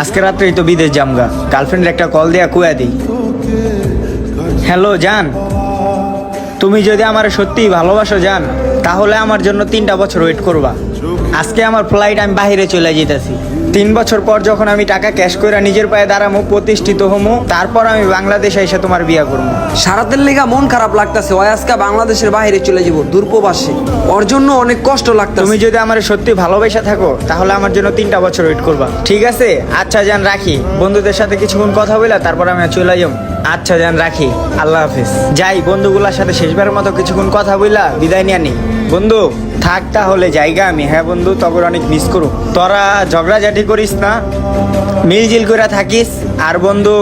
আজকে রাত্রেই তো বিদেশ জামগা, গার্লফ্রেন্ডের একটা কল দেয়া কুয়া দিই। হ্যালো জান, তুমি যদি আমার সত্যিই ভালোবাসো জান, তাহলে আমার জন্য 3টা বছর ওয়েট করবা। আজকে আমার ফ্লাইট, আমি বাইরে চলে যেতেছি। 3 বছর পর যখন আমি টাকা ক্যাশ করে নিজের পায়ে দাঁড়ামো, প্রতিষ্ঠিত হমো, তারপর আমি বাংলাদেশে এসে তোমার বিয়া করবো। সারাতের লেগা মন খারাপ লাগতেছে। ওই আজকে বাংলাদেশের বাইরে চলে যাব দূরপ্রবাসে, ওর জন্য অনেক কষ্ট লাগতেছে। তুমি যদি আমার সত্যি ভালোবাসা থাকো, তাহলে আমার জন্য 3টা বছর ওয়েট করবা, ঠিক আছে? আচ্ছা জান, রাখি। বন্ধুদের সাথে কিছুক্ষণ কথা বলে তারপর আমি চলে যাবো। আচ্ছা জান, রাখি। আল্লাহ হাফিজ। যাই, বন্ধুগুলার সাথে শেষবারের মতো কিছুক্ষণ কথা বইলা বিদায় নিয়ে নি। বন্ধু থাক তাহলে জায়গা আমি। হ্যাঁ বন্ধু, তখন অনেক মিস করু। তোরা ঝগড়াঝাটি করিস না, মিলজিল করে থাকিস। আর বন্ধু,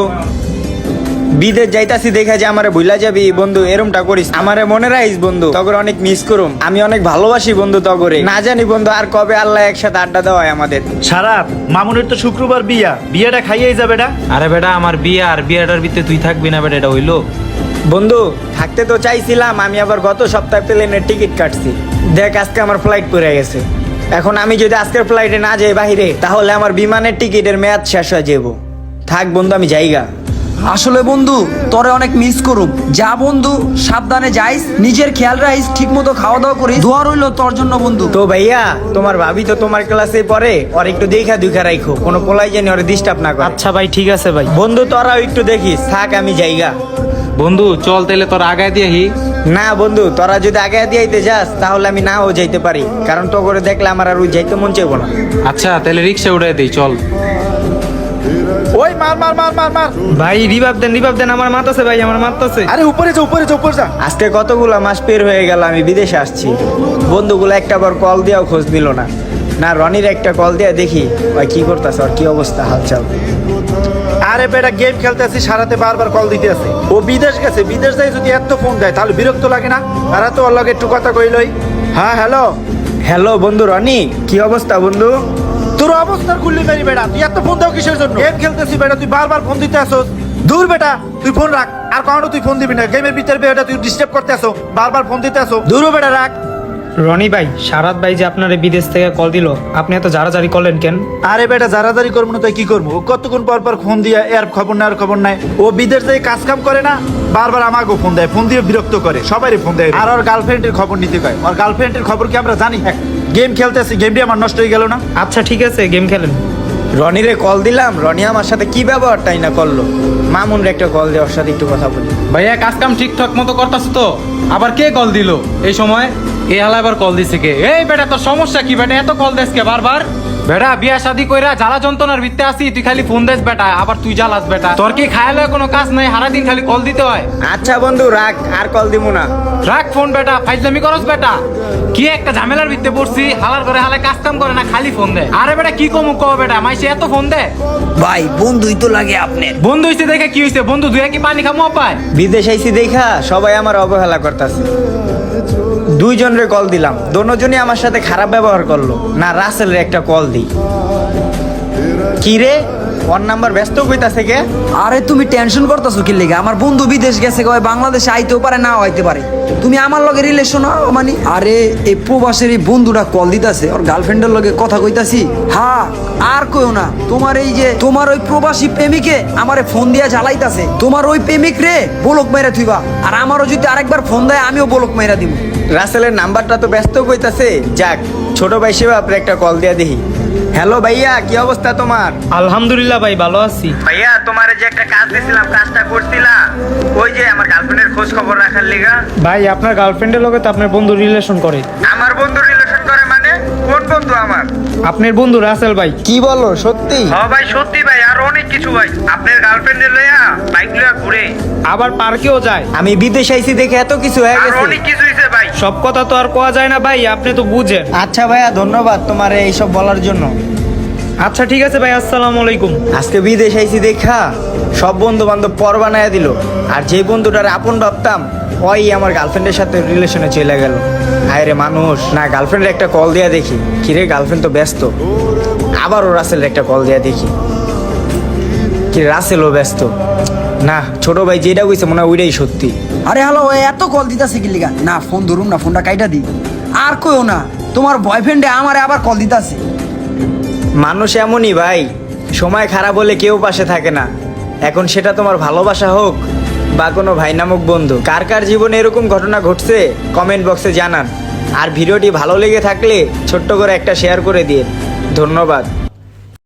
বিদেশ যাইতাছি দেখে যে আমারে ভুলা যাবি বন্ধু, এরমটা করিস। আমারে মনে রাখিস বন্ধু, তগর অনেক মিস করুম। আমি অনেক ভালোবাসি বন্ধু তগরে। না জানি বন্ধু আর কবে আল্লাহ একসাথে আড্ডা দেওয়া হয় আমাদের। সারাত, মামুনের তো শুক্রবার বিয়েটা খাইয়েই যাবে বেটা। আরে বেটা, আমার বিয়ে আর বিয়েটার ভিতরে তুই থাকবি না বেটা, এটা হইলো? বন্ধু থাকতে তো চাইছিলাম, আমি আবার গত সপ্তাহে প্লেনের টিকিট কাটছি। দেখ আজকে আমার ফ্লাইট পড়ে গেছে। এখন আমি যদি আজকের ফ্লাইটে না যাই বাইরে, তাহলে আমার বিমানের টিকিটের মেয়াদ শেষ হয়ে যাব। থাক বন্ধু, আমি যাইগা। আসলে বন্ধু তোরে অনেক মিস করুম। যা বন্ধু, সাবধানে যাইস, নিজের খেয়াল রাখিস, ঠিক মতো খাওয়া দাওয়া করিস। দোয়া রইলো তোর জন্য বন্ধু। তো ভাইয়া, তোমার ভাবি তো তোমার ক্লাসে পড়ে, ওর একটু দেখা দুইখা রাখো, কোনো পোলাই জানি ওরে ডিস্টার্ব না করে। আচ্ছা ভাই, ঠিক আছে ভাই। বন্ধু তোরাও একটু দেখিস। থাক, আমি যাইগা। বন্ধু চল তাইলে, তোর আগায় দিয়েহি। না বন্ধু, তোরা যদি আগে দিয়াইতে যাস, তাহলে আমি নাও যাইতে পারি, কারণ তো করে দেখলে আমার আর ওই যাইতে মন চাইবো না। আচ্ছা তাহলে রিক্সা উঠাই দিই, চল। ওই মার মার মার মার মার। ভাই রিভাব দেন, আমার মাথাছে ভাই, আমার মাথাছে। আরে উপরে যা, উপরে যা, উপরে যা। আজকে কতগুলা মাস পের হয়ে গেল আমি বিদেশে আসছি। বন্ধুগুলো একটা বার কল দিয়েও খোঁজ নিল না। না রনির একটা কল দিয়ে দেখি ওই কি করতেছে, আর কি অবস্থা, হালচাল। আরে বেটা, গেম খেলতে আছি, সারাতে বারবার কল দিতে আছে। ও বিদেশ গেছে, বিদেশ যাই যদি এত ফোন দেয় তাহলে বিরক্ত লাগে না? আর তো ওর লগে একটু কথা কইলই। হ্যাঁ হ্যালো। হ্যালো বন্ধু রনি, কি অবস্থা বন্ধু? তোর অবস্থার গুল্লি মেরি বেটা, তুই এত ফোন দাও কিসের জন্য? গেম খেলতেছি বেটা, তুই বারবার ফোন দিতে আসোস। দূর বেটা, তুই ফোন রাখ। আর কখনো তুই ফোন দিবি না। গেমের ভিতরে বেটা তুই ডিস্টার্ব করতে আসো, বারবার ফোন দিতে আসো। দূর বেটা, রাখ। রনি ভাই, সারাত ভাই যে আপনার বিদেশ থেকে কল দিল, আপনি এত জারাজারি করলেন কেন? আরে বেটা, জারাজারি করবো না তাই কি করবো? ও কতক্ষণ পর পর ফোন দিয়ে এর খবর নাই, আর খবর নাই। ও বিদেশ থেকে কাজ কাম করে না, বারবার আমাকেও ফোন দেয়, ফোন দিয়ে বিরক্ত করে, সবারই ফোন দেয়। আর ওর গার্লফ্রেন্ডের খবর নিতে কয়। ওর গার্লফ্রেন্ডের খবর কি আমরা জানি? গেম খেলতে আসি, গেমটি আমার নষ্ট হয়ে গেল না? আচ্ছা ঠিক আছে, গেম খেলেন। রনিরে কল দিলাম, রনি আমার সাথে কি ব্যবহারটাই না করলো। মামুনরে একটা কল দিয়ে ওর সাথে একটু কথা বলি। ভাইয়া কাজ কাম ঠিকঠাক মতো করতেছ তো? আবার কে কল দিল এই সময়? এ হালা আবার কল দিছে কে? এই বেটা, তোর সমস্যা কি বেটা? এত কল দেস কে বারবার? বেটা বিয়া শাদি কইরা জ্বালা যন্ত্রণার ভিত্তে আসি, তুই খালি ফোন দেস বেটা, আবার তুই জ্বালাস বেটা। তোর কি খায়ালে কোনো কাজ নাই? সারাদিন খালি কল দিতে হয়। আচ্ছা বন্ধু রাখ, আর কল দিমু না। রাখ ফোন বেটা, ফাইজলামি করস বেটা। কি একটা ঝামেলার ভিত্তে পড়ছি, হালার করে হালে কাজ কাম করে না, খালি ফোন দেয়। আরে বেটা কি কমু কও বেটা, মাইসে এত ফোন দেয়। ভাই বন্ধুই তো লাগে আপনার। বন্ধু হইছে দেখে কি হইছে? বন্ধু দুই কি পানি খামো পায়? বিদেশ আইসি দেখা সবাই আমার অবহেলা করতেছে। 2 জনরে কল দিলাম, দোনোজনই আমার সাথে খারাপ ব্যবহার করলো। না রাসেলের একটা কল দিই। কি রে, ওর নাম্বার ব্যস্ত কইতাছে কে? আরে তুমি টেনশন করতেছো কি লেগে? আমার বন্ধু বিদেশ গেছে, কয় বাংলাদেশে আইতেও পারে, না হইতে পারে। তুমি আমার লগে রিলেশন মানে? আরে এই প্রবাসের এই বন্ধুটা কল দিতাছে, ওর গার্লফ্রেন্ডের লগে কথা কইতাছি। হ্যাঁ, আর কইও না। তোমার এই যে তোমার ওই প্রবাসী প্রেমিকে আমারে ফোন দিয়া জ্বালাইতাছে। তোমার ওই প্রেমিক রে বলক মাইরা থুইবা, আর আমারও যদি আরেকবার ফোন দেয় আমিও বলক মাইরা দিব। রাসেলের নাম্বারটা তো ব্যস্ত কইতাছে। যাক, ছোট ভাই হিসেবে আপনি একটা কল দিয়া দেখি। হ্যালো ভাইয়া, কি অবস্থা তোমার? আলহামদুলিল্লাহ ভাই, ভালো আছি। ভাইয়া তোমার যে একটা কাজ দিছিলাম, কাজটা করছিলা? ওই যে আমার গার্লফ্রেন্ডের খোঁজ খবর রাখার লিগা। ভাই আপনার গার্লফ্রেন্ডের লগে তো আপনার বন্ধু রিলেশন করে। আমার বন্ধু রিলেশন করে মানে? কোন বন্ধু আমার? আপনার বন্ধু রাসেল ভাই। কি বলো, সত্যি? হ্যাঁ ভাই সত্যি ভাই, আর অনেক কিছু ভাই। আপনার গার্লফ্রেন্ডের লইয়া বাইক লইয়া ঘুরে, আবার পার্কেও যায়। আমি বিদেশ আইছি দেখে এত কিছু হয়ে আর গেছে। অনেক কিছু হইছে ভাই। সব কথা তো আর কোয়া যায় না ভাই, আপনি তো বুঝেন। আচ্ছা ভাইয়া, ধন্যবাদ তোমার এইসব বলার জন্য। আচ্ছা ঠিক আছে ভাই, আসসালামু আলাইকুম। আজকে বিদেশ আইছি দেখা সব বন্ধু বান্ধব পর বানায় দিল। আর যে বন্ধুটার আপন ভাবতাম, ওই আমার গার্লফ্রেন্ডের সাথে রিলেশনে চলে গেল। হায় রে মানুষ। না গার্লফ্রেন্ডের একটা কল দিয়া দেখি। কিরে, গার্লফ্রেন্ড তো ব্যস্ত। আবারও রাসেলের একটা কল দিয়া দেখি। কি রাসেলও ব্যস্ত? না, ছোট ভাই যেটা কইছে মনে হয় ওইটাই সত্যি। আরে হ্যালো, এত কল দিতাছে কি লিগা? না ফোন ধরুম না, ফোনটা কাইটা দি। আর কইও না, তোমার বয়ফ্রেন্ডে আমারে আবার কল দিতাছে। মানুষ এমনই ভাই, সময় খারাপ হলে কেউ পাশে থাকে না, এখন সেটা তোমার ভালোবাসা হোক বা কোনো ভাই নামক বন্ধু। কার কার জীবনে এরকম ঘটনা ঘটছে কমেন্ট বক্সে জানান। আর ভিডিওটি ভালো লেগে থাকলে ছোট্ট করে একটা শেয়ার করে দিন। ধন্যবাদ।